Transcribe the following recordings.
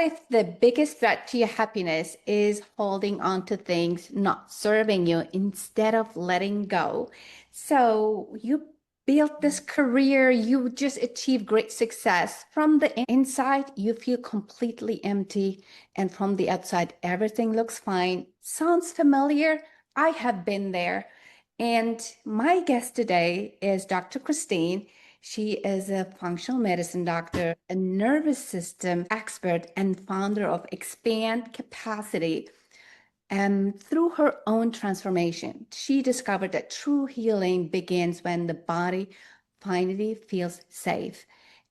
if the biggest threat to your happiness is holding on to things not serving you instead of letting go? So you built this career, you just achieved great success. From the inside, you feel completely empty, and from the outside, everything looks fine. Sounds familiar? I have been there. And my guest today is Dr. Christine. She is a functional medicine doctor, a nervous system expert, and founder of Expand Capacity. And through her own transformation, she discovered that true healing begins when the body finally feels safe.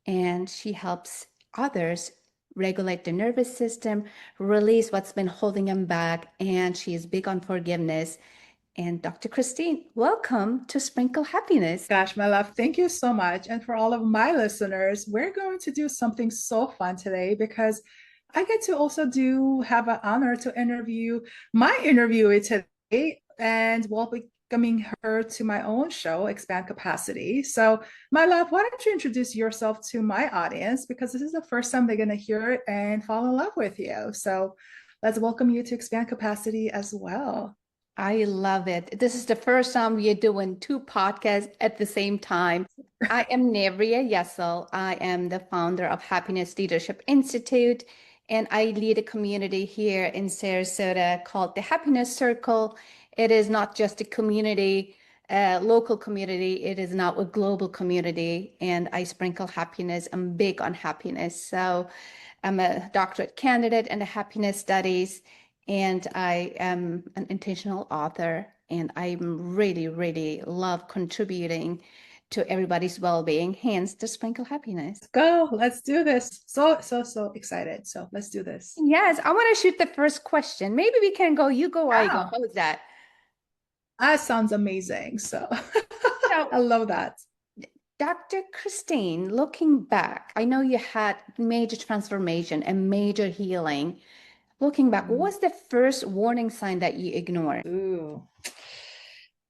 And she helps others regulate the nervous system, release what's been holding them back. And she is big on forgiveness. And Dr. Christine, welcome to Sprinkle Happiness. Gosh, my love, thank you so much. And for all of my listeners, we're going to do something so fun today because I get to also do have an honor to interview my interviewee today and welcoming her to my own show, Expand Capacity. So, my love, why don't you introduce yourself to my audience because this is the first time they're going to hear it and fall in love with you. So, let's welcome you to Expand Capacity as well. I love it. This is the first time we are doing two podcasts at the same time. I am Nevria Yesel. I am the founder of Happiness Leadership Institute, and I lead a community here in Sarasota called the Happiness Circle. It is not just a community, a local community, it is now a global community, and I sprinkle happiness. I'm big on happiness. So I'm a doctorate candidate in the happiness studies, and I am an intentional author, and I really, really love contributing to everybody's well-being, hence the sprinkle happiness. Go, let's do this. So excited. So let's do this. Yes, I want to shoot the first question. Maybe we can go, you go, I go. Wow, How is that? that sounds amazing. So So, I love that. Dr. Christine, looking back, I know you had major transformation and major healing. Looking back, what Mm. was the first warning sign that you ignored? Ooh.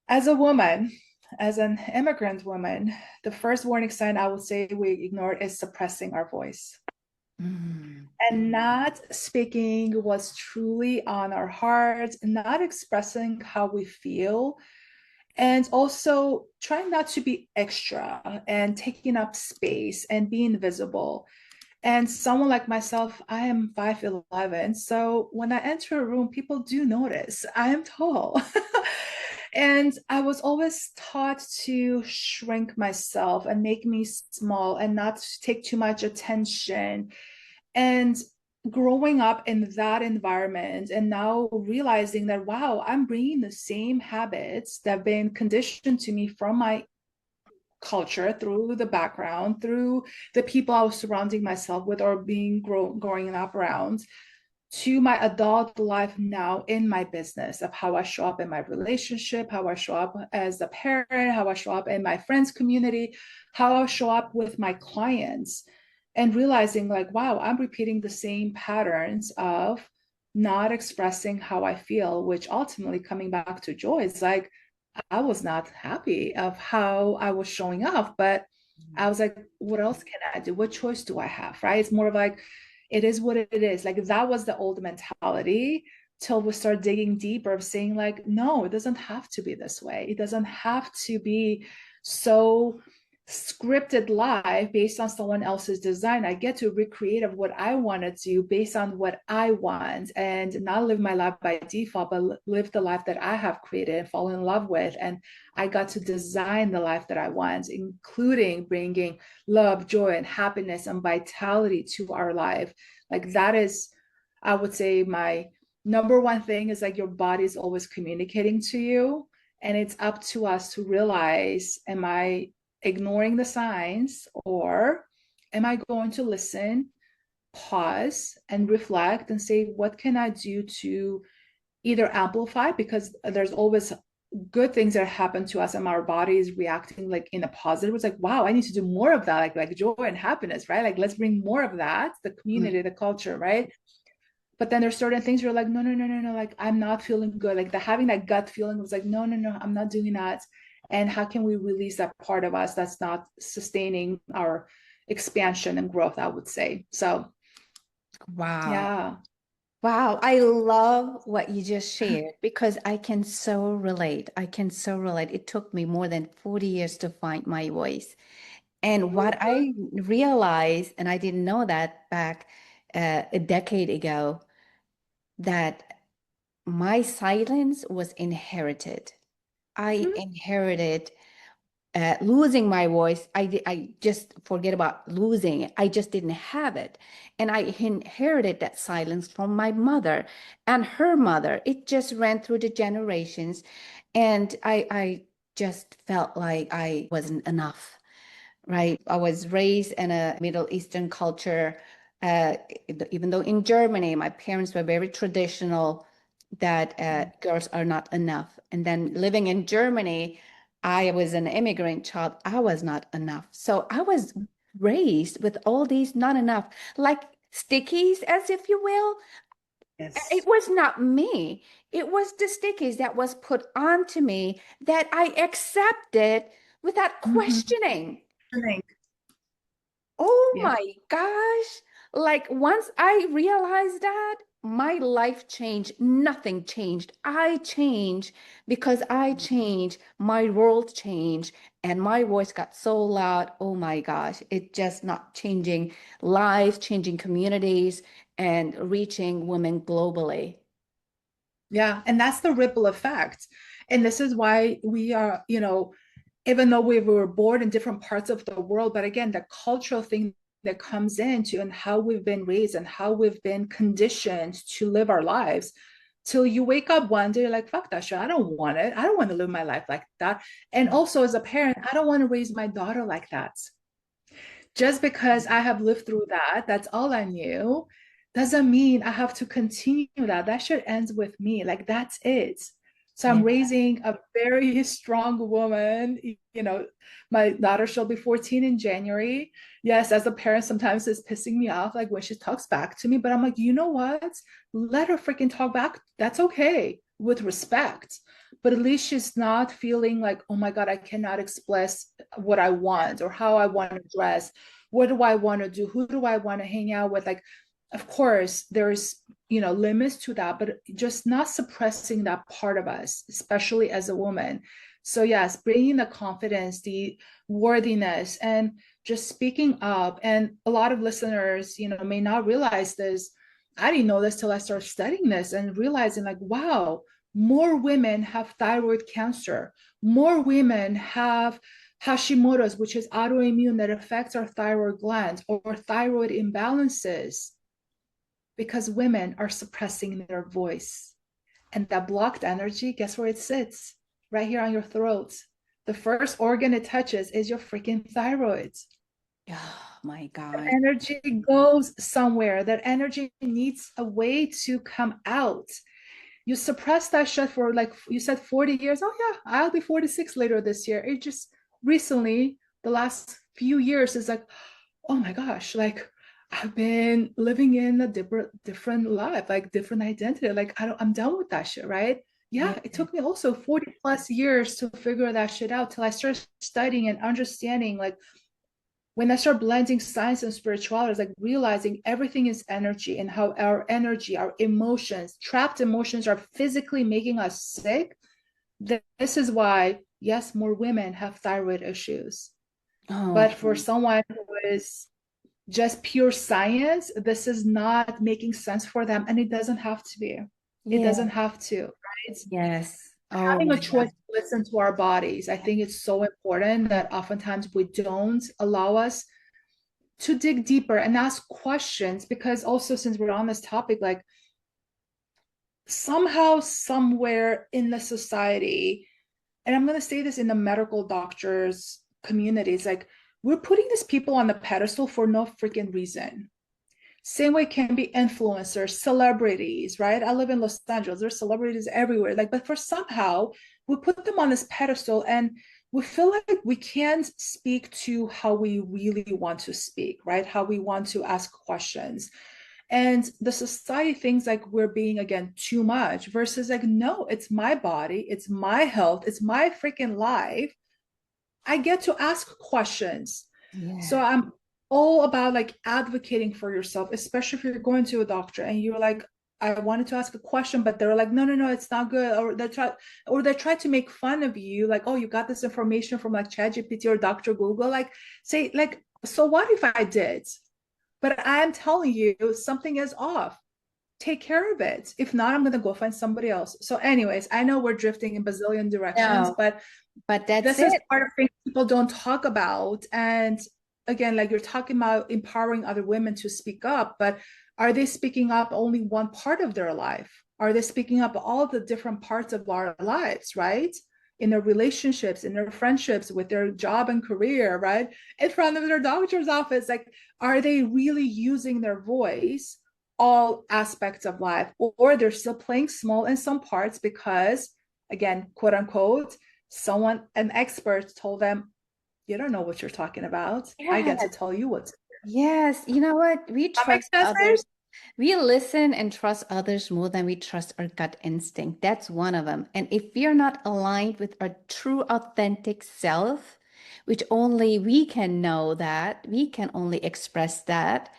As a woman, as an immigrant woman, the first warning sign I would say we ignore is suppressing our voice Mm. and not speaking what's truly on our heart, not expressing how we feel, and also trying not to be extra and taking up space and being visible. And someone like myself, I am 5'11". So when I enter a room, people do notice I am tall. And I was always taught to shrink myself and make me small and not take too much attention. And growing up in that environment and now realizing that, wow, I'm bringing the same habits that have been conditioned to me from my culture, through the background, through the people I was surrounding myself with or growing up around, to my adult life now in my business of how I show up in my relationship, how I show up as a parent, how I show up in my friends community, how I show up with my clients, and realizing like, wow, I'm repeating the same patterns of not expressing how I feel, which ultimately coming back to joy is like I was not happy of how I was showing up, but I was like, what else can I do? What choice do I have? Right? It's more of like, it is what it is. Like that was the old mentality till we start digging deeper of saying, like, no, it doesn't have to be this way. It doesn't have to be so scripted life based on someone else's design. I get to recreate of what I want to do based on what I want and not live my life by default, but live the life that I have created and fall in love with. And I got to design the life that I want, including bringing love, joy, and happiness and vitality to our life. Like that is, I would say, my number one thing is like your body is always communicating to you. And it's up to us to realize, am I ignoring the signs or am I going to listen, pause, and reflect and say, what can I do to either amplify? Because there's always good things that happen to us and our body is reacting like in a positive. It's like, wow, I need to do more of that, like joy and happiness, right? Like let's bring more of that, the community, the culture, right? But then there's certain things you're like, no, no, no, no, no, like I'm not feeling good. Like the having that gut feeling was like, no, no, no, I'm not doing that. And how can we release that part of us that's not sustaining our expansion and growth, I would say. So Wow. Yeah. Wow, I love what you just shared because I can so relate. I can so relate. It took me more than 40 years to find my voice. And what Mhm. I realized, and I didn't know that back a decade ago, that my silence was inherited. I Mhm. inherited losing my voice. I just forget about losing it. I just didn't have it. And I inherited that silence from my mother and her mother. It just ran through the generations. And I just felt like I wasn't enough, right? I was raised in a Middle Eastern culture. Uh, Even though in Germany, my parents were very traditional that girls are not enough. And then living in Germany, I was an immigrant child. I was not enough. So I was raised with all these not enough, like stickies, as if you will. It Yes. was not me. It was the stickies that was put onto me that I accepted without Mhm. questioning. I think. Oh Yeah. my gosh. Like once I realized that, my life changed. Nothing changed. I changed because I changed. My world changed and my voice got so loud. Oh my gosh. It just not changing lives, changing communities, and reaching women globally. Yeah. And that's the ripple effect. And this is why we are, even though we were born in different parts of the world, but again, the cultural thing that comes into and how we've been raised and how we've been conditioned to live our lives till you wake up one day like fuck that shit, I don't want it, I don't want to live my life like that. And also as a parent, I don't want to raise my daughter like that. Just because I have lived through that, that's all I knew, doesn't mean I have to continue that. That should end with me. Like that's it. So I'm Yeah. raising a very strong woman. My daughter she'll be 14 in January. Yes, as a parent, sometimes it's pissing me off, like when she talks back to me. But I'm like, you know what? Let her freaking talk back. That's okay with respect. But at least she's not feeling like, oh my God, I cannot express what I want or how I want to dress. What do I want to do? Who do I want to hang out with? Like, of course, there's limits to that, but just not suppressing that part of us, especially as a woman. So yes, bringing the confidence, the worthiness, and just speaking up. And a lot of listeners, may not realize this. I didn't know this till I started studying this and realizing, like, wow, more women have thyroid cancer. More women have Hashimoto's, which is autoimmune that affects our thyroid glands, or thyroid imbalances because women are suppressing their voice. And that blocked energy, guess where it sits? Right here on your throat. The first organ it touches is your freaking thyroid. Oh my That gosh. energy goes somewhere. That energy needs a way to come out. You suppress that shit for, like you said, 40 years. Oh yeah, I'll be 46 later this year. It just recently, the last few years, is like, oh my gosh, like I've been living in a different life, like different identity. Like I'm done with that shit, right? Yeah. Yeah, it took me also 40 plus years to figure that shit out till I started studying and understanding, like when I start blending science and spirituality, it's like realizing everything is energy and how our energy, our emotions, trapped emotions are physically making us sick. This is why, yes, more women have thyroid issues. But Oh, for someone who is just pure science, this is not making sense for them. And it doesn't have to be. It yeah. doesn't have to, right? Yes. Oh Having a my choice God. to listen to our bodies, I think it's so important that oftentimes we don't allow us to dig deeper and ask questions, because also since we're on this topic, like somehow somewhere in the society, and I'm going to say this in the medical doctors communities, like we're putting these people on the pedestal for no freaking reason. Same way can be influencers, celebrities, right? I live in Los Angeles. There's celebrities everywhere. Like, but for somehow we put them on this pedestal and we feel like we can't speak to how we really want to speak, right? How we want to ask questions. And the society thinks like we're being, again, too much versus like, no, it's my body, it's my health, it's my freaking life. I get to ask questions. So Yeah. I'm all about like advocating for yourself, especially if you're going to a doctor and you're like, I wanted to ask a question, but they're like, no, no, no, it's not good. Or they try to make fun of you, like, oh, you got this information from like ChatGPT or Dr. Google. Like, say, like, so what if I did? But I'm telling you, something is off. Take care of it. If not, I'm gonna go find somebody else. So, anyways, I know we're drifting in bazillion directions, No, but but that's this is it. part of things people don't talk about. And again, like you're talking about empowering other women to speak up, but are they speaking up only one part of their life? Are they speaking up all the different parts of our lives, right? In their relationships, in their friendships, with their job and career, right? In front of their doctor's office. Like, are they really using their voice all aspects of life? Or they're still playing small in some parts because, again, quote unquote, someone, an expert told them, you don't know what you're talking about. I get to Yes, tell you what. yes. You know what? We That makes trust sense, babe? others. We listen and trust others more than we trust our gut instinct. That's one of them. And if we are not aligned with our true, authentic self, which only we can know that, we can only express that,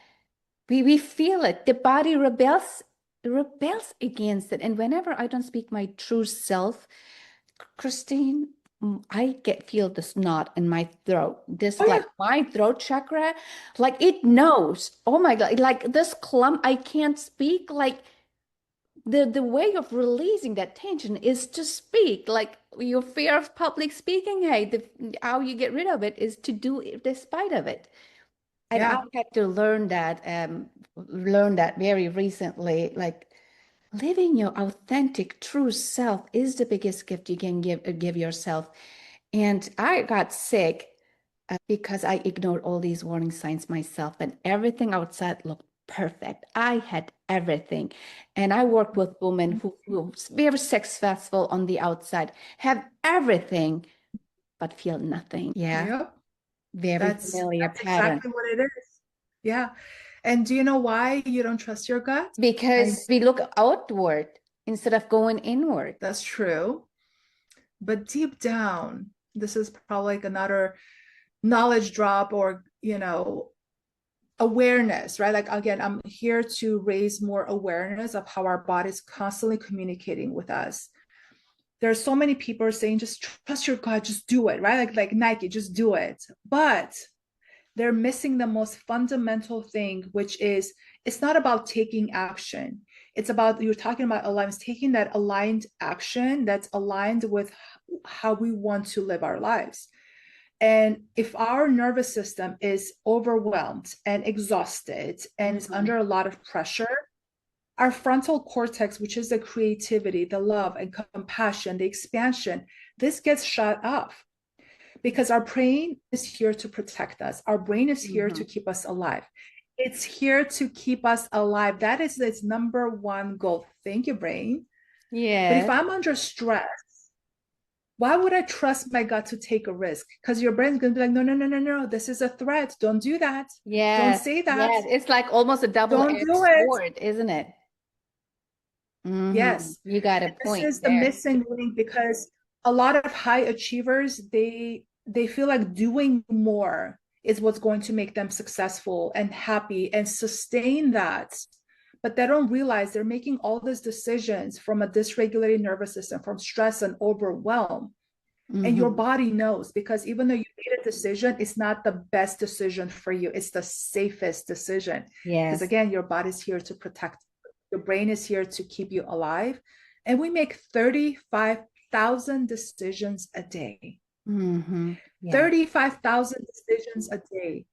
we feel it. The body rebels against it. And whenever I don't speak my true self, Christine, I get feel this knot in my throat. Oh This yeah, like my throat chakra, like it knows. Oh my God, like this clump, I can't speak. Like the way of releasing that tension is to speak. Like your fear of public speaking, hey, how you get rid of it is to do it despite of it. And I yeah, had to learn that very recently. Like living your authentic, true self is the biggest gift you can give yourself. And I got sick because I ignored all these warning signs myself, and everything outside looked perfect. I had everything. And I work with women who very successful on the outside, have everything, but feel nothing. Yeah, yep. very familiar That's pattern. exactly what it is. Yeah. And do you know why you don't trust your gut? And Because we look outward instead of going inward. that's true. But deep down, this is probably like another knowledge drop or, awareness, right? Like, again, I'm here to raise more awareness of how our body's constantly communicating with us. There's so many people saying, just trust your gut, just do it, right? Like Nike, just do it. But they're missing the most fundamental thing, which is it's not about taking action. It's about, you're talking about alignment, taking that aligned action that's aligned with how we want to live our lives. And if our nervous system is overwhelmed and exhausted and is Mhm. under a lot of pressure, our frontal cortex, which is the creativity, the love and compassion, the expansion, this gets shut off because our brain is here to protect us. Our brain is here to Mhm. keep us alive. It's here to keep us alive. That is its number one goal. Thank you, brain. But if Yes, I'm under stress, why would I trust my gut to take a risk? Because your brain's going to be like, no, no, no, no, no. This is a threat. Don't do that. Don't yes, say that. yes. It's like almost a Don't double-edged do it. sword, isn't it? Yes. You got a And this point is the there. missing link because a lot of high achievers, they feel like doing more is what's going to make them successful and happy and sustain that. But they don't realize they're making all these decisions from a dysregulated nervous system, from stress and overwhelm. And your Hmm. body knows because even though you made a decision, it's not the best decision for you. It's the safest decision. Because Yes. again, your body's here to protect, your brain is here to keep you alive. And we make 35,000 decisions a day. Yes. 35,000 decisions a day.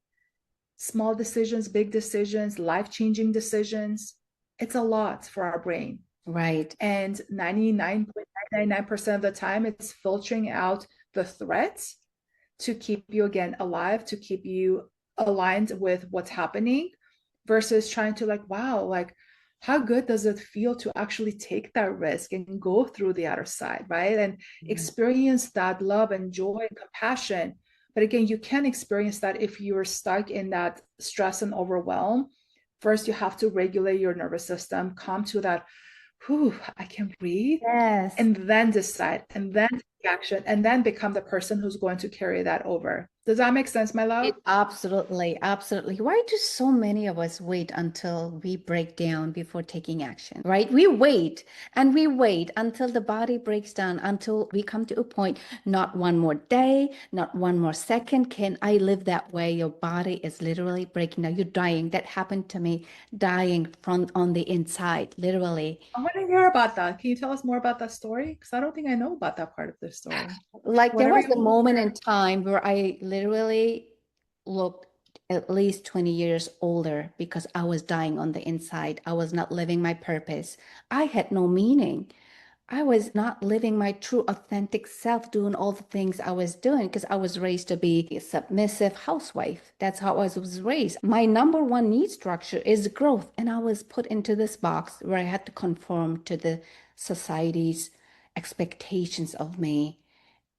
Small decisions, big decisions, life changing decisions. It's a lot for our brain. Right. And 99.999% of the time, it's filtering out the threats to keep you again alive, to keep you aligned with what's happening versus trying to like, wow, like how good does it feel to actually take that risk and go through the other side, right? And Mhm. experience that love and joy and compassion. But again, you can experience that if you're stuck in that stress and overwhelm. First, you have to regulate your nervous system, come to that, whew, I can breathe, Yes. and then decide. And then action and then become the person who's going to carry that over. Does that make sense, my It love? absolutely, absolutely. Why do so many of us wait until we break down before taking action, right? We wait and we wait until the body breaks down, until we come to a point, not one more day, not one more second. Can I live that way? Your body is literally breaking down. You're dying. That happened to me, dying from on the inside, literally. I want to hear about that. Can you tell us more about that story? Because I don't think I know about that part of the story. Like there Whatever was you a want to moment in share. time where I literally looked at least 20 years older because I was dying on the inside. I was not living my purpose. I had no meaning. I was not living my true, authentic self, doing all the things I was doing because I was raised to be a submissive housewife. That's how I was raised. My number one need structure is growth. And I was put into this box where I had to conform to the society's expectations of me.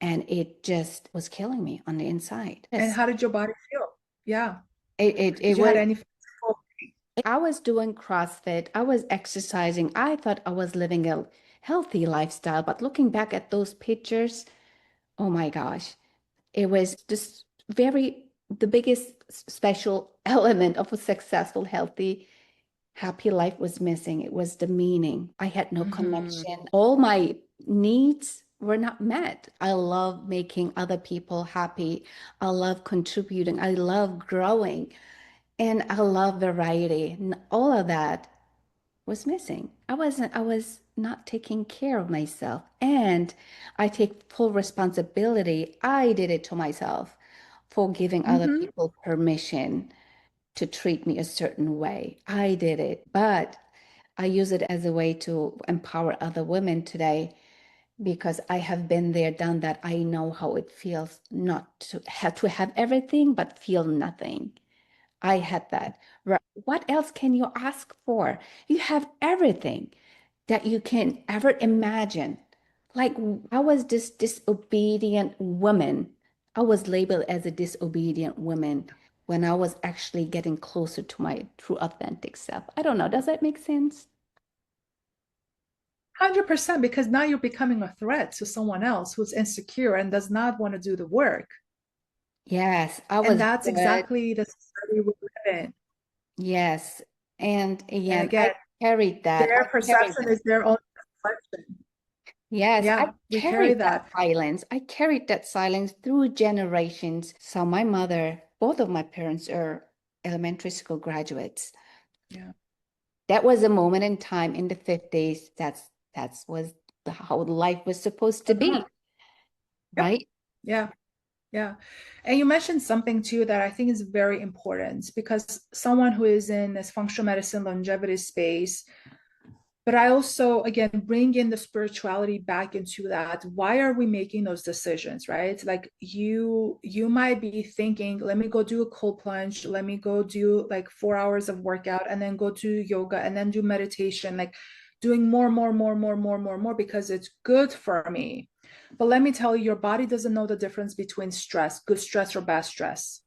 And it just was killing me on the inside. And Yes. how did your body feel? Yeah. It Did you had was, any physical? I was doing CrossFit, I was exercising. I thought I was living a healthy lifestyle, but looking back at those pictures, oh my gosh, it was just the biggest special element of a successful, healthy, happy life was missing. It was the meaning. I had no Mhm. connection. All my needs were not met. I love making other people happy. I love contributing. I love growing. And I love variety. All of that was missing. I was not taking care of myself. And I take full responsibility. I did it to myself for giving other Mhm. people permission to treat me a certain way. I did it, but I use it as a way to empower other women today because I have been there, done that. I know how it feels not to have everything but feel nothing. I had that. What else can you ask for? You have everything that you can ever imagine. Like I was this disobedient woman. I was labeled as a disobedient woman when I was actually getting closer to my true authentic self. I don't know. Does that make sense? 100% because now you're becoming a threat to someone else who's insecure and does not want to do the work. Yes, I And was that's good. exactly the society we live in. Yes. And And again, I again, carried that. I their carried perception that. is their own reflection. Yes, I Yeah, we carry carried that that. silence. I carried that silence through generations. So my mother, both of my parents are elementary school graduates. Yeah. That was a moment in time in the 50s. That's was how life was supposed to The norm. be, Yep. right? Yeah. Yeah. And you mentioned something too that I think is very important because someone who is in this functional medicine longevity space, but I also, again, bring in the spirituality back into that. Why are we making those decisions, right? Like you might be thinking, let me go do a cold plunge, let me go do like 4 hours of workout and then go do yoga and then do meditation, like doing more because it's good for me. But let me tell you, your body doesn't know the difference between stress, good stress or bad stress.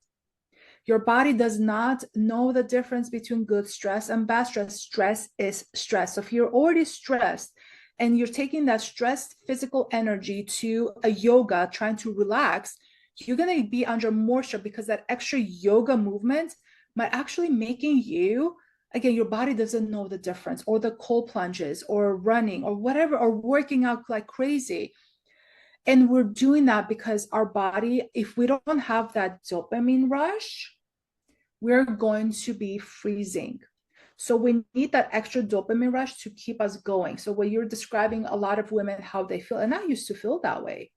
Your body does not know the difference between good stress and bad stress. Stress is stress. So if you're already stressed and you're taking that stressed physical energy to a yoga, trying to relax, you're going to be under more stress because that extra yoga movement might actually making you, again, your body doesn't know the difference, or the cold plunges or running or whatever, or working out like crazy. And we're doing that because our body, if we don't have that dopamine rush, we're going to be freezing. So we need that extra dopamine rush to keep us going. So when you're describing a lot of women how they feel, and I used to feel that way.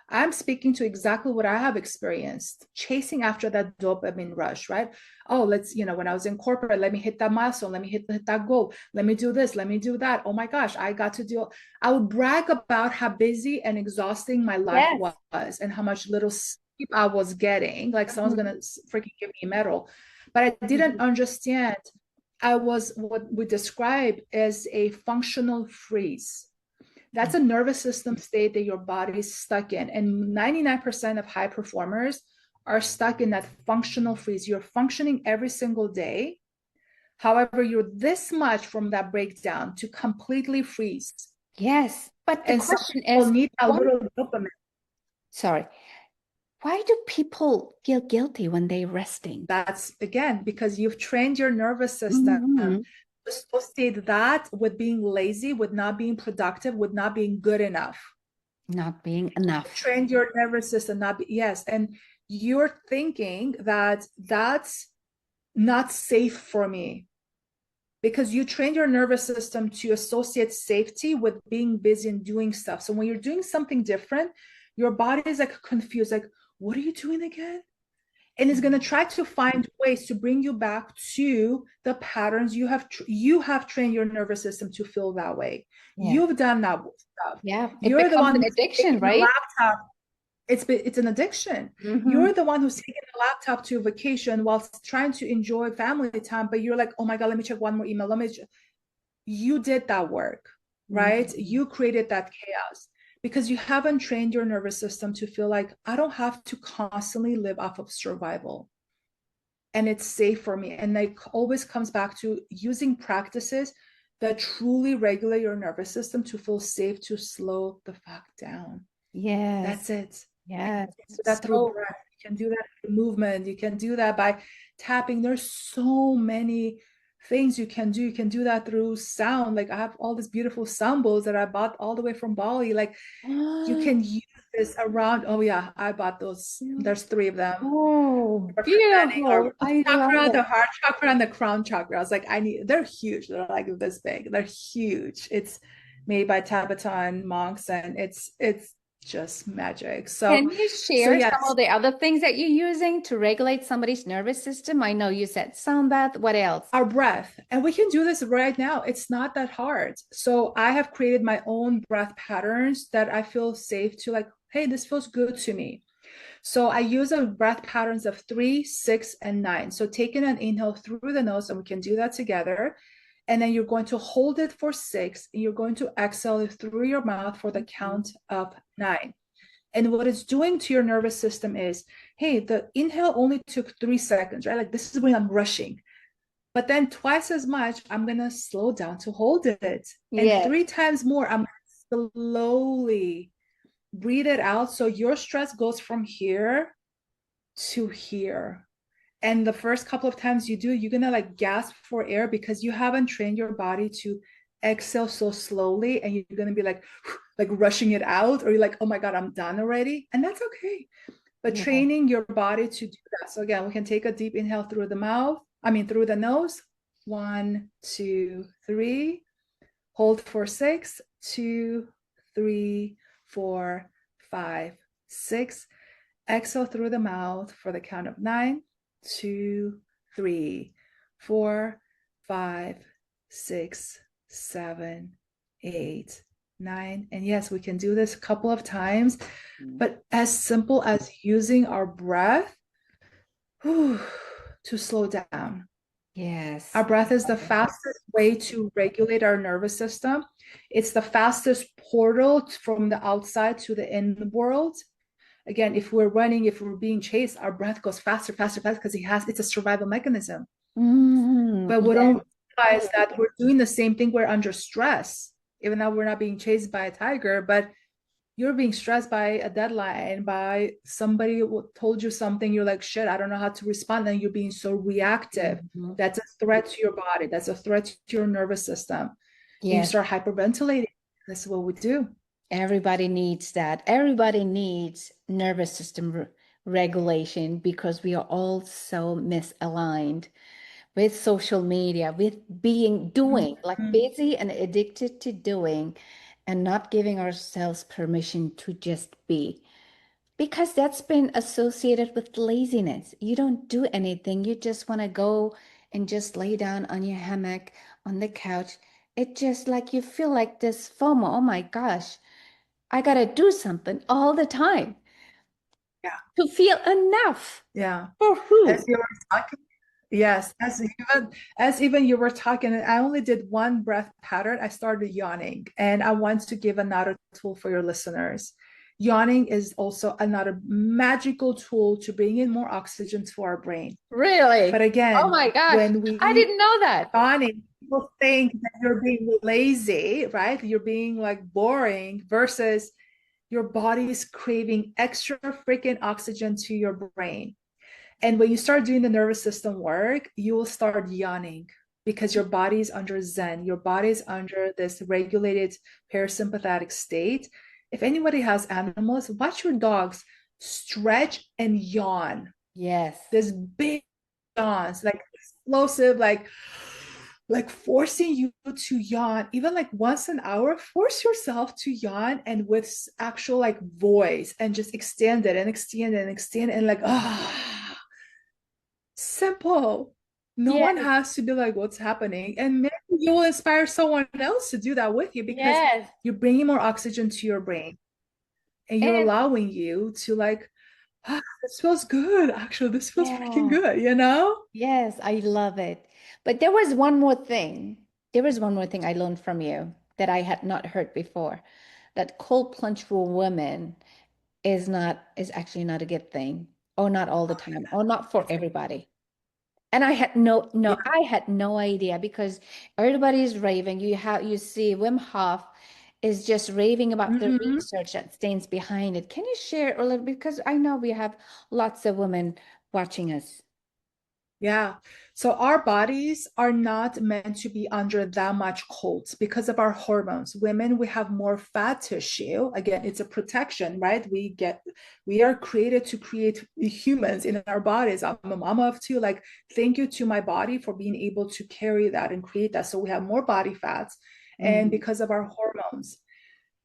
I'm speaking to exactly what I have experienced, chasing after that dopamine rush, right? Oh, when I was in corporate, let me hit that milestone, let me hit that goal, let me do this, let me do that. Oh my gosh, I got to do, I would brag about how busy and exhausting my life Yes. was and how much little sleep I was getting. Like someone's Mhm. gonna freaking give me a medal. But I didn't understand I was what we describe as a functional freeze. That's a nervous system state that your body is stuck in. And 99% of high performers are stuck in that functional freeze. You're functioning every single day. However, you're this much from that breakdown to completely freeze. Yes. But the And some question people is, need a why? little dopamine. Sorry. Why do people feel guilty when they're resting? That's again because you've trained your nervous system to Mhm. associate that with being lazy, with not being productive, with not being good enough. Not being enough. Trained your nervous system not be, yes, and you're thinking that that's not safe for me because you train your nervous system to associate safety with being busy and doing stuff. So when you're doing something different, your body is like confused, like, what are you doing again? And is going to try to find ways to bring you back to the patterns you have trained your nervous system to feel that way. Yeah. You've done that stuff. Yeah. It You're the becomes one an who's addiction, taking the right? laptop. It's an addiction. Hmm. You're the one who's taking the laptop to vacation whilst trying to enjoy family time, but you're like, oh my god, let me check one more email. You did that work, right? Hmm. You created that chaos because you haven't trained your nervous system to feel like I don't have to constantly live off of survival and it's safe for me. And it always comes back to using practices that truly regulate your nervous system to feel safe, to slow the fuck down. Yes. That's it. Yes. You can do that through So, breath. You can do that through movement. You can do that by tapping. There's so many things you can do. You can do that through sound. Like I have all these beautiful sound bowls that I bought all the way from Bali. Like you can use this around. Oh yeah, I bought those. There's three of them. oh, Representing our beautiful. root I love chakra, it. the heart chakra, and the crown chakra. I was like, I need, they're huge. They're like this big. They're huge. It's made by Tibetan monks and it's just magic. Can So, you so share some yes, of the other things that you're using to regulate somebody's nervous system? I know you said sound bath. What else? our breath. And we can do this right now. It's not that hard. So I have created my own breath patterns that I feel safe to like, hey, this feels good to me. So I use a breath patterns of 3, 6, and 9. So taking an inhale through the nose, and we can do that together. And then you're going to hold it for 6. And you're going to exhale it through your mouth for the Mhm. count of 9. And what it's doing to your nervous system is, hey, the inhale only took 3 seconds, right? Like this is when I'm rushing. But then twice as much, I'm going to slow down to hold it. And Yes. 3 times more, I'm slowly breathe it out. So your stress goes from here to here. And the first couple of times you do, you're gonna like gasp for air because you haven't trained your body to exhale so slowly, and you're gonna be like rushing it out, or you're like, oh my god, I'm done already. And that's okay. But Yeah. training your body to do that. So again, we can take a deep inhale through the mouth, I mean through the nose. 1, 2, 3. Hold for 6, 2, 3, 4, 5, 6. Exhale through the mouth for the count of 9, 2, 3, 4, 5, 6, 7, 8, 9. And yes, we can do this a couple of times, but as simple as using our breath whew, to slow down. Our Yes. breath is the fastest way to regulate our nervous system. It's the fastest portal from the outside to the in world. Again, if we're running, if we're being chased, our breath goes faster, faster, faster because it's a survival mechanism. Hmm. But we Yeah. don't realize that we're doing the same thing. We're under stress, even though we're not being chased by a tiger, but you're being stressed by a deadline, by somebody who told you something. You're like, shit, I don't know how to respond. And you're being so reactive. Mhm. That's a threat to your body. That's a threat to your nervous system. And you Yes. start hyperventilating. That's what we do. Everybody needs that. Everybody needs nervous system regulation because we are all so misaligned with social media, with doing, like Mhm. busy and addicted to doing, and not giving ourselves permission to just be. Because that's been associated with laziness. You don't do anything. You just want to go and just lay down on your hammock on the couch. It just like you feel like this FOMO. Oh my gosh, I gotta do something all the time Yeah. to feel enough. Yeah. For As who? you were talking, yes, as even you were talking, and I only did one breath pattern. I started yawning, and I want to give another tool for your listeners. Yawning is also another magical tool to bring in more oxygen to our brain. But Really? Oh again, my gosh, when I we didn't know that. yawning, people think that you're being lazy, right? You're being like boring versus your body is craving extra freaking oxygen to your brain. And when you start doing the nervous system work, you will start yawning because your body is under Zen. Your body is under this regulated parasympathetic state. If anybody has animals, watch your dogs stretch and yawn. Yes. This big yawns, like explosive, like forcing you to yawn even like once an hour. Force yourself to yawn and with actual like voice, and just extend it and extend it and extend it, and like simple. No one Yes. has to be like, what's happening? And maybe you will inspire someone else to do that with you, because Yes. you're bringing more oxygen to your brain, and you're And allowing you to like, this feels good. Actually, this feels freaking yeah. good, you know? Yes, I love it. But there was one more thing. There was one more thing I learned from you that I had not heard before. That cold plunge for women is actually not a good thing, or not all the Oh, time, or not for it's everybody. And I had no yeah. no I had no idea because everybody's raving. You see Wim Hof is just raving about the Mhm. research that stands behind it. Can you share a little bit? Because I know we have lots of women watching us. Yeah. So our bodies are not meant to be under that much cold because of our hormones. Women, we have more fat tissue. Again, it's a protection, right? We are created to create humans in our bodies. I'm a mama of two. Like, thank you to my body for being able to carry that and create that. So we have more body fats, and Mm, because of our hormones.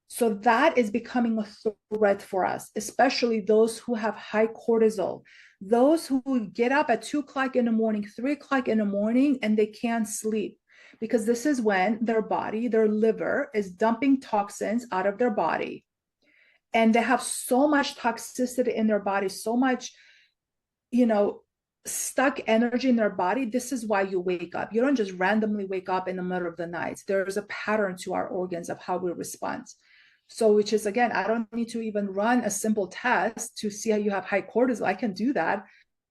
So that is becoming a threat for us, especially those who have high cortisol, those who get up at 2 o'clock in the morning, 3 o'clock in the morning, and they can't sleep. Because this is when their body, their liver is dumping toxins out of their body. And they have so much toxicity in their body, so much, you know, stuck energy in their body. This is why you wake up. You don't just randomly wake up in the middle of the night. There's a pattern to our organs of how we respond. So, which is again, I don't need to even run a simple test to see how you have high cortisol. I can do that.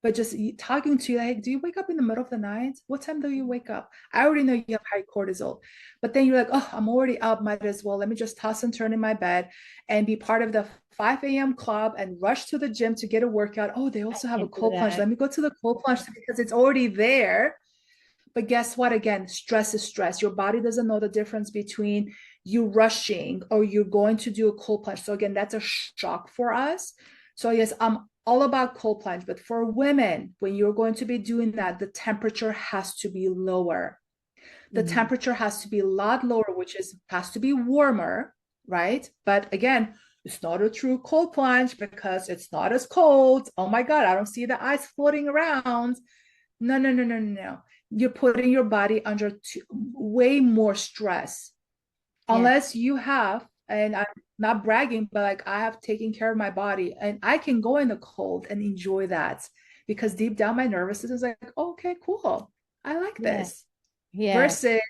But just talking to you, like, do you wake up in the middle of the night? What time do you wake up? I already know you have high cortisol. But then you're like, oh, I'm already up. Might as well. Let me just toss and turn in my bed and be part of the 5 a.m. club and rush to the gym to get a workout. Oh, they I also have a can't do cold plunge. that. Let me go to the cold plunge because it's already there. But guess what? Again, stress is stress. Your body doesn't know the difference between you rushing or you're going to do a cold plunge. So again, that's a shock for us. So yes, I'm all about cold plunge, but for women, when you're going to be doing that, the temperature has to be lower. The Mhm. temperature has to be a lot lower, which is has to be warmer, right? But again, it's not a true cold plunge because it's not as cold. Oh my God, I don't see the ice floating around. No, no, no, no, no, no. You're putting your body under way more stress. Yeah. Unless you have, and I'm not bragging, but like I have taken care of my body and I can go in the cold and enjoy that because deep down my nervous system is like, oh, okay, cool. I like Yeah. this. Yeah. Versus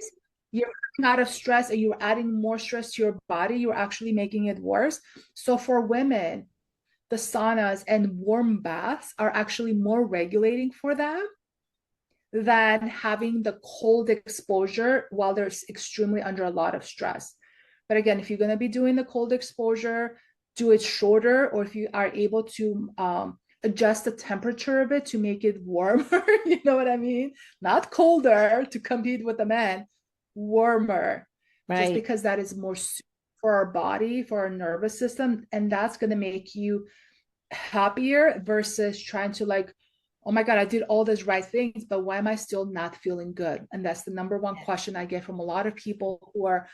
you're coming out of stress and you're adding more stress to your body, you're actually making it worse. So for women, the saunas and warm baths are actually more regulating for them than having the cold exposure while they're extremely under a lot of stress. But again, if you're going to be doing the cold exposure, do it shorter, or if you are able to adjust the temperature of it to make it warmer, you know what I mean? Not colder to compete with the man, warmer, just Right. because that is more for our body, for our nervous system, and that's going to make you happier versus trying to like, oh my God, I did all these right things, but why am I still not feeling good? And that's the number one question I get from a lot of people who are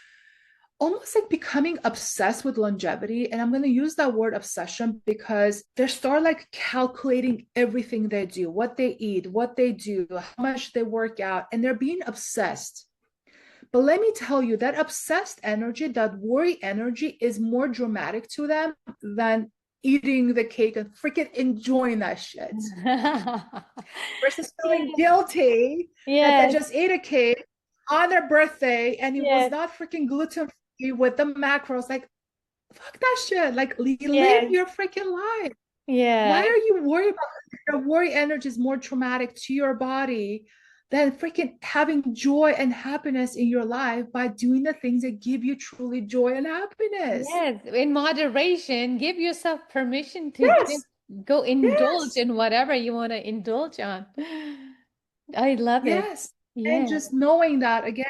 almost like becoming obsessed with longevity. And I'm going to use that word obsession because they start like calculating everything they do, what they eat, what they do, how much they work out, and they're being obsessed. But let me tell you that obsessed energy, that worry energy is more dramatic to them than eating the cake and freaking enjoying that shit versus feeling Yes. guilty that they Yes. just ate a cake on their birthday and it was Yes. not freaking gluten free with the macros. Like, fuck that shit. Like, live Yes. your freaking life. Why Yeah. are you worried about the worry energy is more traumatic to your body then freaking having joy and happiness in your life by doing the things that give you truly joy and happiness. Yes, in moderation, give yourself permission to just Yes, go indulge yes, in whatever you want to indulge on. I love it. yes. And Yeah. just knowing that again,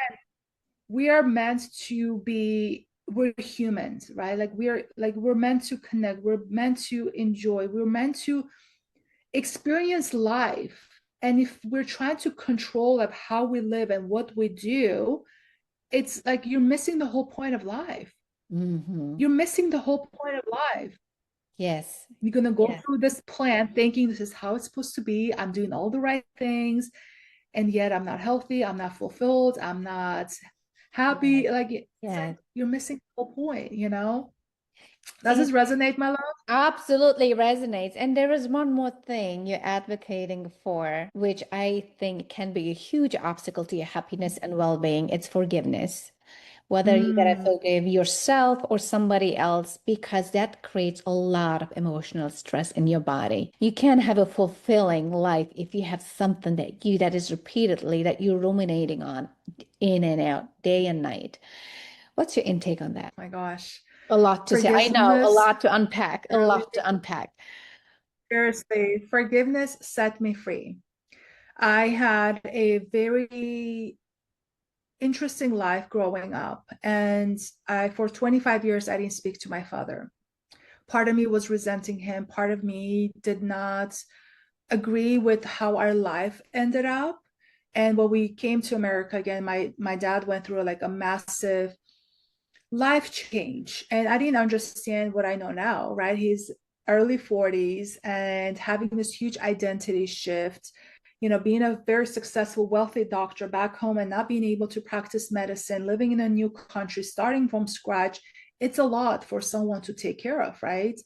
we are meant to be, we're humans, right? We're meant to connect, we're meant to enjoy, we're meant to experience life. And if we're trying to control like how we live and what we do, it's like you're missing the whole point of life. Hmm. You're missing the whole point of life. Yes. You're gonna go Yes. through this plan thinking this is how it's supposed to be. I'm doing all the right things, and yet I'm not healthy, I'm not fulfilled, I'm not Yes. happy. Like it's like Yes. you're missing the whole point, you know? Does It this resonate, my love? absolutely resonates. And there is one more thing you're advocating for, which I think can be a huge obstacle to your happiness and well-being. It's forgiveness. Whether you gotta Mm, forgive yourself or somebody else, because that creates a lot of emotional stress in your body. You can't have a fulfilling life if you have something that is repeatedly that you're ruminating on in and out, day and night. What's your intake on that? my gosh. A lot to say. I know, a Forgiveness lot to unpack, a really, lot to unpack. seriously, forgiveness set me free. I had a very interesting life growing up, and I for 25 years I didn't speak to my father. Part of me was resenting him, part of me did not agree with how our life ended up. And when we came to America again, my dad went through like a massive life change, and I didn't understand what I know now, right? He's early 40s and having this huge identity shift, being a very successful wealthy doctor back home and not being able to practice medicine, living in a new country, starting from scratch. It's a lot for someone to take care of, right?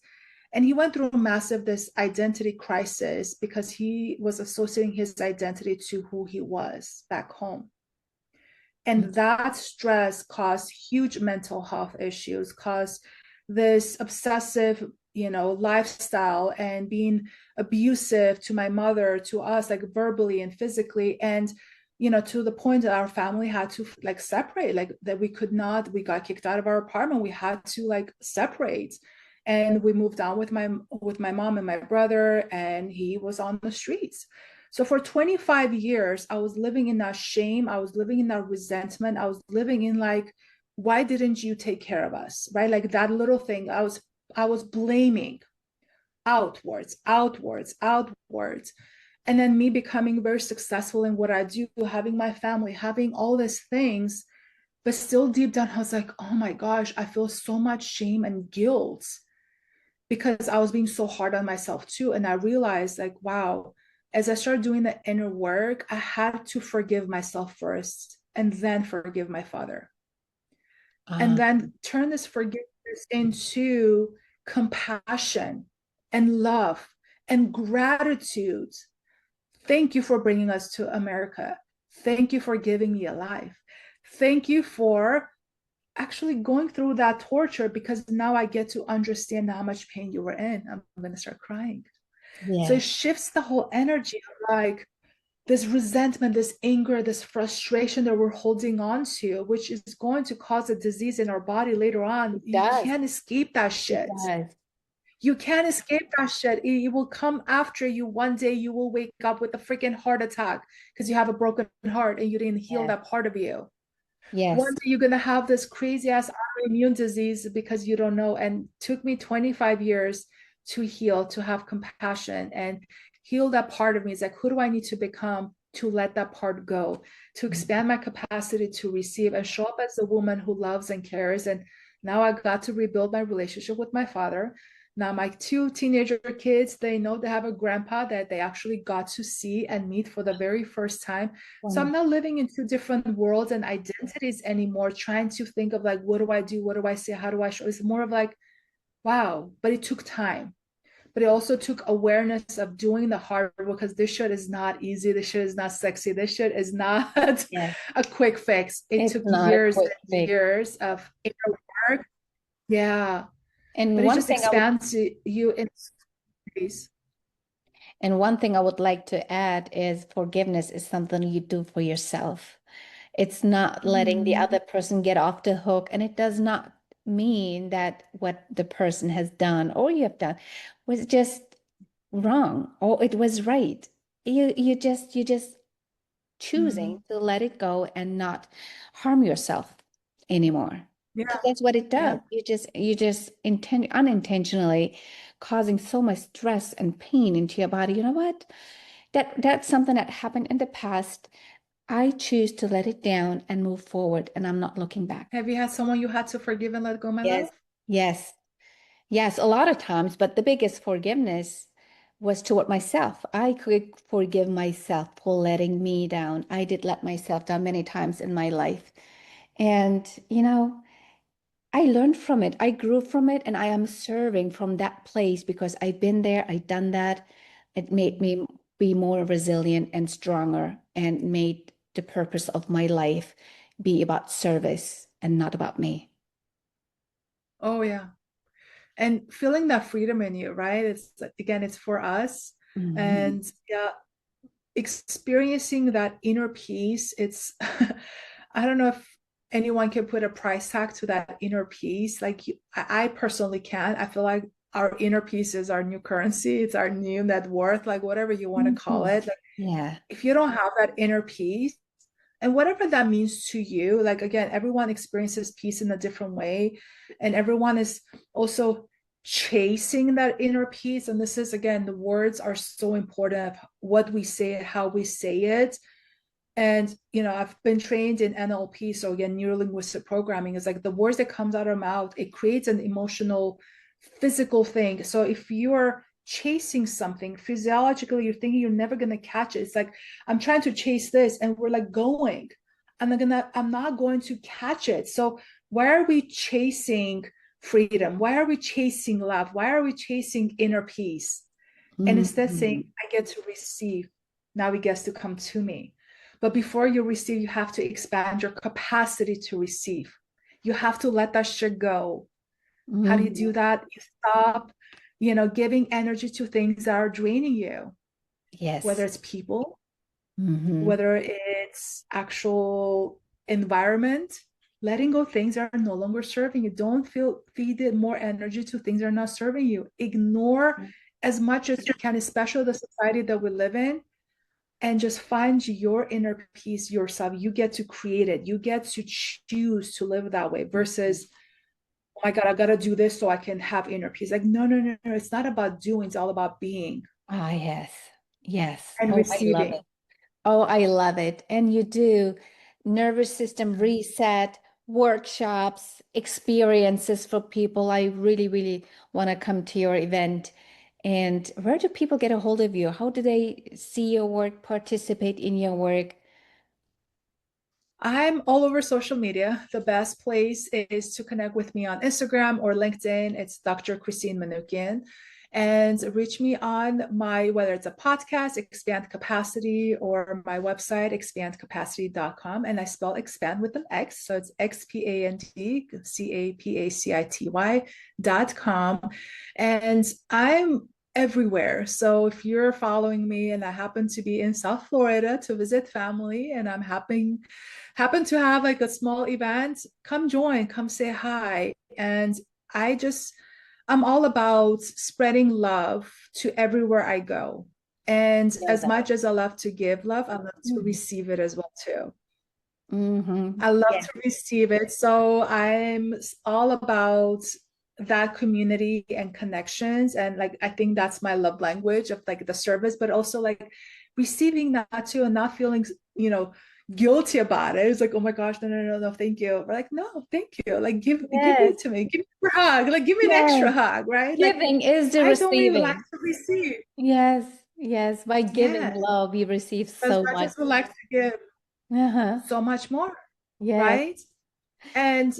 And he went through a massive this identity crisis because he was associating his identity to who he was back home. And that stress caused huge mental health issues, caused this obsessive, lifestyle and being abusive to my mother, to us, like verbally and physically. And, to the point that our family had to like separate, like that we got kicked out of our apartment. We had to like separate. And we moved on with my mom and my brother, and he was on the streets. So for 25 years, I was living in that shame. I was living in that resentment. I was living in like, why didn't you take care of us? Right? Like that little thing. I was blaming outwards, outwards, outwards. And then me becoming very successful in what I do, having my family, having all these things. But still deep down, I was like, oh my gosh, I feel so much shame and guilt because I was being so hard on myself too. And I realized, like, wow, as I started doing the inner work, I had to forgive myself first and then forgive my father. And Uh, then turn this forgiveness into compassion and love and gratitude. Thank you for bringing us to America. Thank you for giving me a life. Thank you for actually going through that torture because now I get to understand how much pain you were in. I'm going to start crying. So it yes, shifts the whole energy of like this resentment, this anger, this frustration that we're holding on to, which is going to cause a disease in our body later on. it You does. can't escape that It shit. does. You can't escape that shit. It will come after you. One day you will wake up with a freaking heart attack because you have a broken heart and you didn't heal Yes. that part of you. One Yes. day you're gonna have this crazy ass autoimmune disease because you don't know. And it took me 25 years to heal, to have compassion and heal that part of me. It's like, who do I need to become to let that part go, to expand my capacity to receive and show up as a woman who loves and cares. And now I got to rebuild my relationship with my father. Now my two teenager kids, they know they have a grandpa that they actually got to see and meet for the very first time. So I'm Wonderful. not living in two different worlds and identities anymore, trying to think of like, what do I do? What do I say? How do I show? It's more of like, wow, but it took time. But it also took awareness of doing the hard work because this shit is not easy. This shit is not sexy. This shit is not Yes. a quick fix. It It's took not a years quick and fix. years of inner work. Yeah. And But it one just thing I would expands you in space. And one thing I would like to add is forgiveness is something you do for yourself. It's not letting the Mhm. other person get off the hook. And it does not mean that what the person has done or you have done was just wrong or it was right. You just choosing Mhm. to let it go and not harm yourself anymore. Yeah, Because that's what it yeah. does. You just unintentionally causing so much stress and pain into your body. You know what? That's something that happened in the past. I choose to let it down and move forward, and I'm not looking back. Have you had someone you had to forgive and let go, my Yes, love? yes, yes, a lot of times, but the biggest forgiveness was toward myself. I could forgive myself for letting me down. I did let myself down many times in my life. And, I learned from it. I grew from it, and I am serving from that place because I've been there, I've done that. It made me be more resilient and stronger and made the purpose of my life be about service and not about me. Oh yeah. And feeling that freedom in you, right? It's again, it's for us. Mhm. And yeah, experiencing that inner peace, it's I don't know if anyone can put a price tag to that inner peace. Like I personally can. I feel like our inner peace is our new currency. It's our new net worth, like whatever you want to call Mhm. it. Like Yeah. if you don't have that inner peace, and whatever that means to you, like again, everyone experiences peace in a different way, and everyone is also chasing that inner peace. And this is again, the words are so important of what we say, how we say it. And I've been trained in NLP, so again, neuro linguistic programming is like the words that comes out of our mouth, it creates an emotional, physical thing. So if you're chasing something physiologically, you're thinking you're never gonna catch it. It's like I'm trying to chase this, and we're like going. I'm not going to catch it. So why are we chasing freedom? Why are we chasing love? Why are we chasing inner peace? And instead saying, Mhm. I get to receive. Now it gets to come to me. But before you receive, you have to expand your capacity to receive. You have to let that shit go. How do you Mhm. do that? You stop, giving energy to things that are draining you, whether Yes. it's people, Hmm. whether it's actual environment. Letting go things that are no longer serving you. Don't feed it more energy to things that are not serving you. Ignore as much as you can, especially the society that we live in, and just find your inner peace yourself. You get to create it. You get to choose to live that way versus, oh my God, I gotta do this so I can have inner peace. Like, no, no, no, no. It's not about doing, it's all about being Ah, yes. Yes. and Oh, I love it. receiving. Oh, I love it. And you do nervous system reset, workshops, experiences for people. I really, really want to come to your event. And where do people get a hold of you? How do they see your work, participate in your work? I'm all over social media. The best place is to connect with me on Instagram or LinkedIn. It's Dr. Christine Manukyan. And reach me on whether it's a podcast, Expand Capacity, or my website, expandcapacity.com. And I spell expand with an X. So it's expandcapacity.com. And I'm everywhere. So if you're following me and I happen to be in South Florida to visit family and I'm happen to have like a small event, come join, come say hi. And I just, I'm all about spreading love to everywhere I go. And Know as that. much as I love to give love, I love to Mhm. receive it as well too. Mhm. I love Yeah. to receive it. So I'm all about that community and connections. And like, I think that's my love language of like the service, but also like receiving that too and not feeling, guilty about it. It's like, oh my gosh, no, no, no, no, thank you. We're like, no, thank you. Like, give Yes. it to me. Give me a hug. Like, give me an extra Yes. hug, right? Like, Giving is the I don't really like receiving. to receive. Yes. Yes. By giving Yes. love, you receive As so much much. as we like to give Uh-huh. so much more, Yes. right? And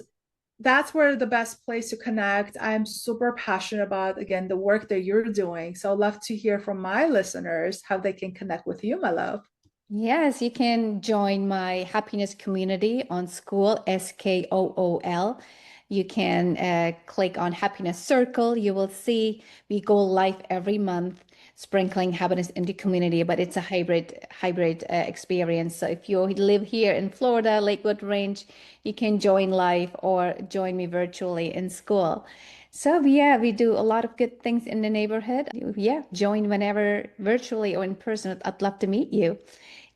that's where the best place to connect. I'm super passionate about, again, the work that you're doing. So I'd love to hear from my listeners how they can connect with you, my love. Yes, you can join my happiness community on School, SKOOL. You can click on Happiness Circle. You will see we go live every month. sprinkling happiness in the community, but it's a hybrid experience. So if you live here in Florida, Lakewood Range, you can join live or join me virtually in school. So yeah, we do a lot of good things in the neighborhood. Yeah, join whenever virtually or in person. I'd love to meet you.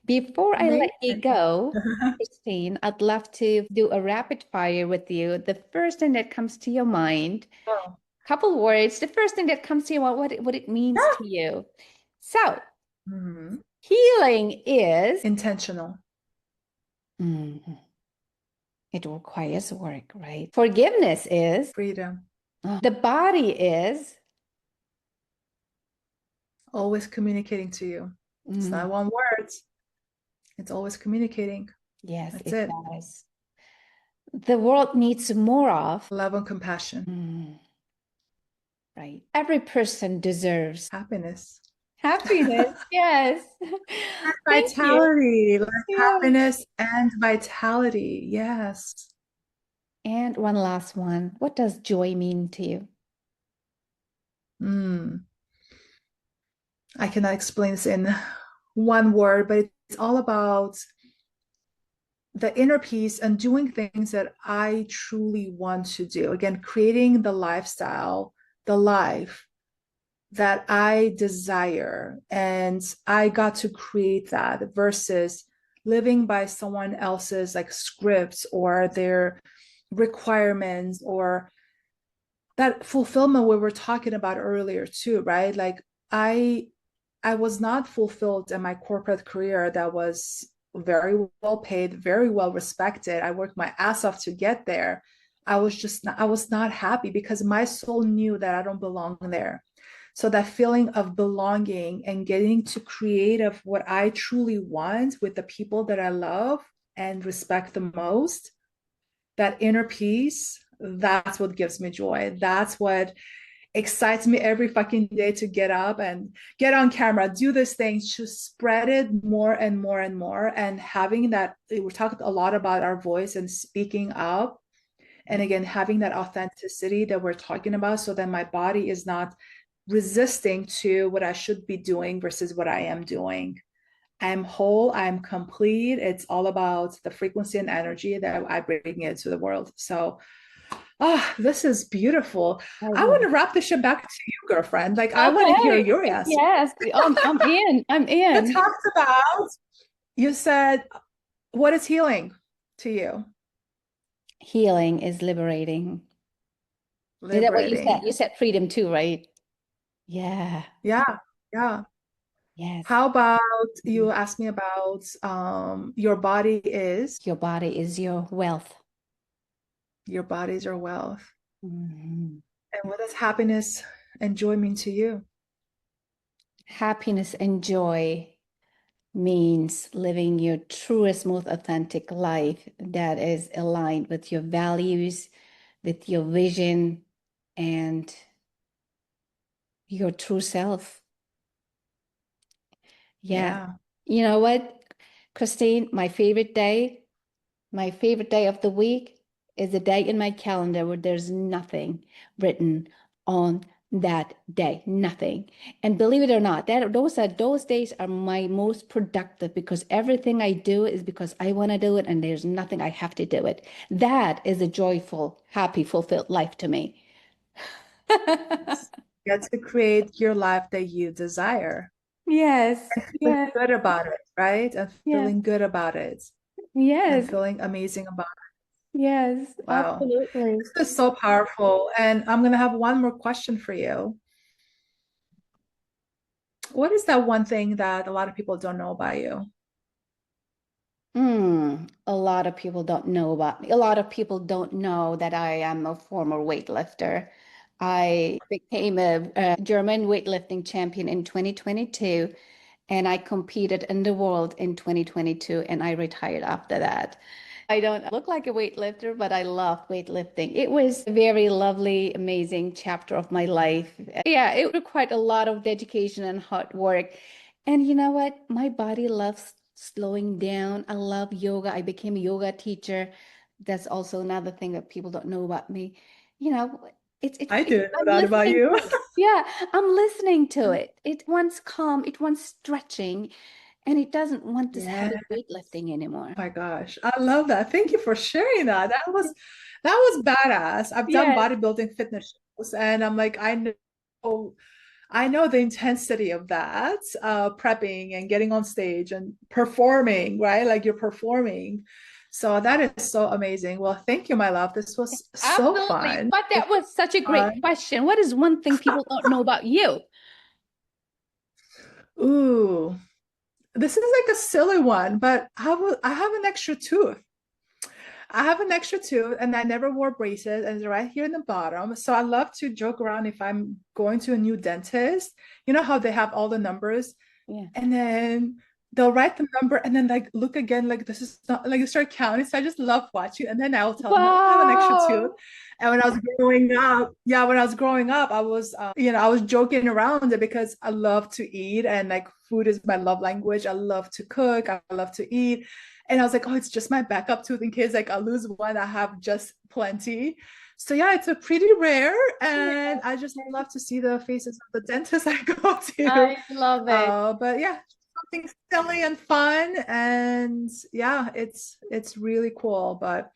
Before I let you Amazing. go, Christine, I'd love to do a rapid fire with you. The first thing that comes to your mind, Oh, couple words, the first thing that comes to your mind, what it means yeah. to you. So, Mhm. healing is, Intentional Mhm. It requires work, right? Forgiveness is, freedom, the body is, always communicating to you. It's mm, not one word. It's always communicating. yes, That's it it. does. The world needs more of, Love and compassion, mm, right? Every person deserves happiness, happiness. Yes. Thank you. vitality, like Yeah. happiness and vitality. Yes. And one last one. What does joy mean to you? Mm. I cannot explain this in one word, but it's all about the inner peace and doing things that I truly want to do. Again, creating the lifestyle, the life that I desire. And I got to create that versus living by someone else's like scripts or their requirements or that fulfillment we were talking about earlier too, right? Like I I was not fulfilled in my corporate career that was very well paid, very well respected. I worked my ass off to get there. I was not happy because my soul knew that I don't belong there. So that feeling of belonging and getting to create of what I truly want with the people that I love and respect the most, that inner peace, that's what gives me joy. That's what excites me every fucking day to get up and get on camera, do these things, to spread it more and more and more. And having that, we talked a lot about our voice and speaking up. And again, having that authenticity that we're talking about so that my body is not resisting to what I should be doing versus what I am doing. I'm whole, I'm complete. It's all about the frequency and energy that I bring into the world. So, this is beautiful. I I want love to wrap this shit back to you, girlfriend. Like, I want to hear Okay. your answer. Yes. I'm in. I'm You in. talked about, you said, what is healing to you? Healing is liberating. Is that what you said? Liberating. You said freedom too, right? Yeah. Yeah, yeah. Yes. How about you asked me about your body is Your body is your wealth. your body's your wealth. Mhm. And what does happiness and joy mean to you? Happiness and joy means living your truest, most authentic life that is aligned with your values, with your vision, and your true self. Yeah. Yeah. You know what, Christine, my favorite day of the week is a day in my calendar where there's nothing written on that day, nothing. And believe it or not, those days are my most productive because everything I do is because I want to do it and there's nothing I have to do it. That is a joyful, happy, fulfilled life to me. Get to create your life that you desire Yes, and feeling yes, good about it, right? And yes, feeling good about it and yes, feeling amazing about yes, it. Wow. absolutely. This is so powerful. And I'm going to have one more question for you. What is that one thing that a lot of people don't know about you? A lot of people don't know about me. A lot of people don't know that I am a former weightlifter. I became a German weightlifting champion in 2022, and I competed in the world in 2022, and I retired after that. I don't look like a weightlifter, but I love weightlifting. It was a very lovely, amazing chapter of my life. Yeah, it required a lot of dedication and hard work. And you know what? My body loves slowing down. I love yoga. I became a yoga teacher. That's also another thing that people don't know about me. You know, I didn't know I'm that about listening you. to it. Yeah, I'm listening to it. It wants calm, it wants stretching, and it doesn't want this Yeah. heavy weightlifting anymore. My gosh, I love that. Thank you for sharing that. That was badass. I've done Yes. bodybuilding fitness shows, and I'm like, I know the intensity of that, prepping and getting on stage and performing, right? Like you're performing. So that is so amazing. Well, thank you, my love. This was so Absolutely. fun. But that was such a great Fun. question. What is one thing people don't know about you? Ooh, this is like a silly one, but I have an extra tooth. I have an extra tooth and I never wore braces and it's right here in the bottom. So I love to joke around if I'm going to a new dentist. You know how they have all the numbers Yeah. and then they'll write the number and then like look again like this is not like they start counting. So I just love watching and then I'll tell them like, oh, I have an extra tooth. Wow. And when I was growing up, yeah, when I was growing up, I was I was joking around it because I love to eat and like food is my love language. I love to cook, I love to eat. And I was like, oh, it's just my backup tooth in case like I lose one, I have just plenty. So yeah, it's a pretty rare, and I just love to see the faces of the dentists I go to. I love it. But yeah, something silly and fun, and yeah, it's really cool. But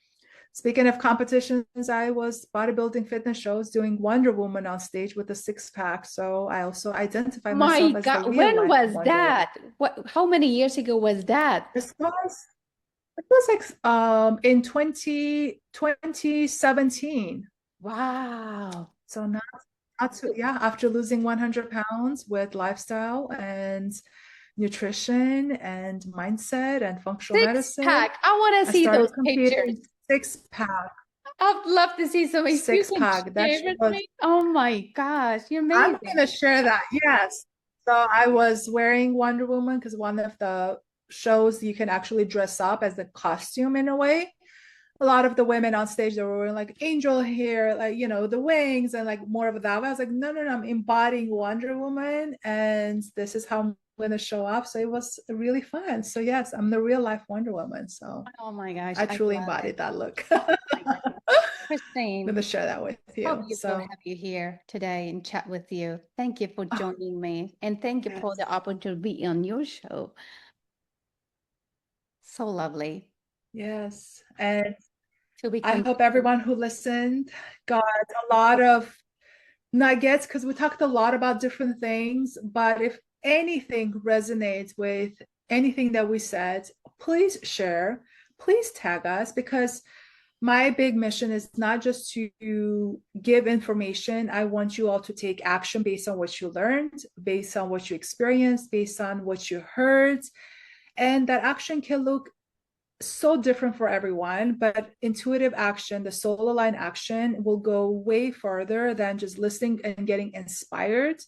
speaking of competitions, I was bodybuilding fitness shows doing Wonder Woman on stage with a six pack. So I also identify My myself as the God, real when life was Wonder Woman. that? How many years ago was that? This was it was like in 2017. Wow. So not too, yeah, after losing 100 pounds with lifestyle and nutrition and mindset and functional Six medicine, pack. I want to I see those started pictures. competing six pack, I'd love to see some. If you six can pack. That share shit with was, me. Oh my gosh, you're I'm amazing. gonna share that. Yes. So I was wearing Wonder Woman because one of the shows you can actually dress up as the costume in a way. A lot of the women on stage they were wearing like angel hair, like the wings and like more of that. I was like, no, no, no, I'm embodying Wonder Woman, and this is how I'm going to show up. So it was really fun. So yes, I'm the real life Wonder Woman. So Oh my gosh, I I truly love it. embodied that look. Oh my I'm goodness. going Christine, to share that with how you. beautiful to So have you here today and chat with you. Thank you for oh, joining me, and thank you for yes, the opportunity to be on your show. So lovely yes, and to be I hope connected. everyone who listened got a lot of nuggets because we talked a lot about different things. But if anything resonates with anything that we said, please share, please tag us because my big mission is not just to give information. I want you all to take action based on what you learned, based on what you experienced, based on what you heard. And that action can look so different for everyone, but intuitive action, the soul aligned action, will go way further than just listening and getting inspired.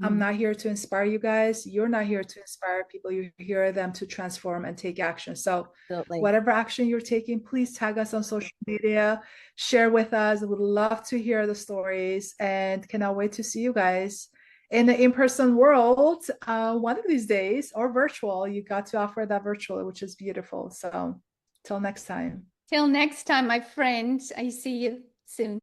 I'm Mm, not here to inspire you guys. You're not here to inspire people. You're here them to transform and take action. So, absolutely. whatever action you're taking, please tag us on social media, share with us. We'd love to hear the stories and cannot wait to see you guys in the in-person world one of these days or virtual. You got to offer that virtual, which is beautiful. So till next time. Till next time, my friends. I see you soon.